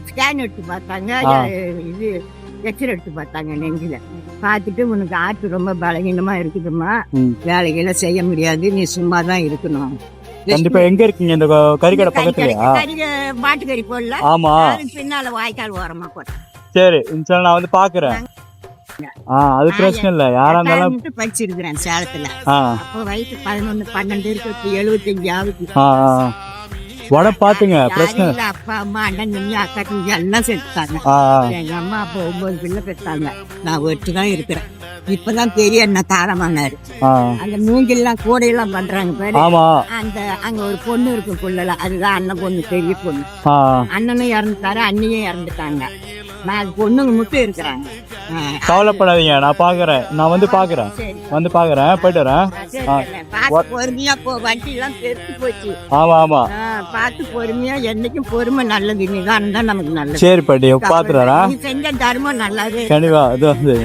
Scan எடுத்து பார்த்தாங்க. இது எக்ஸ்ரே எடுத்து பார்த்தாங்க நெஞ்சில. பார்த்துட்டு உனக்கு ஆட்டு ரொம்ப பலகீனமா இருக்குதுமா, வேலைகள்லாம் செய்ய முடியாது, நீ சும்மா தான் இருக்கணும். கண்டிப்பா. எங்க இருக்கீங்க? இந்த கறிக்கடை பக்கத்துலயா? மாட்டுக்கறி போடல. ஆமா, பின்னால வாய்க்கால் ஓரமா போட்டேன். சரி, நான் வந்து பாக்குறேன். அது பிரச்சனை இல்ல. யாரா இருந்தாலும் படிச்சிருக்கிறேன் சேலத்துல. அப்போ வயசு 11 12 இருக்கு, 75 ஆகுது. உடம்பு பாத்துங்க, பிரச்சனை. அப்பா அம்மா அண்ணன் தம்பி அக்கா தம்பி எல்லாம் செத்துட்டாங்க. எங்க அம்மா அப்போ 9 பிள்ளை பெற்றாங்க. நான் ஒட்டுதான் இருக்கிறேன். இப்பதான் பெரிய அண்ணன் தாரமானாரு. அந்த மூங்கிலாம் கூடையெல்லாம் பண்றாங்க பாரு. அந்த அங்க ஒரு பொண்ணு இருக்கு புள்ளல, அதுதான் அண்ணன் பொண்ணு, பெரிய பொண்ணு. அண்ணனும் இறந்துட்டாரு, அண்ணியும் இறந்துட்டாங்க. நான் பொண்ணுங்க மட்டும் இருக்கிறாங்க. கவலைப்படாதீங்க, நான் பாக்குறேன். நான் வந்து பாக்குறேன், போயிட்டு வரேன். பொறுமையா போ, வண்டி எல்லாம் பெருத்து போச்சு. ஆமா, பார்த்து பொறுமையா, என்னைக்கும் பொறுமை நல்லது. நிதானம் தான் நமக்கு நல்லது. சரி பாட்டி, பாத்துறேன். செஞ்ச தர்மம் நல்லது. கண்டிப்பா. இது வந்து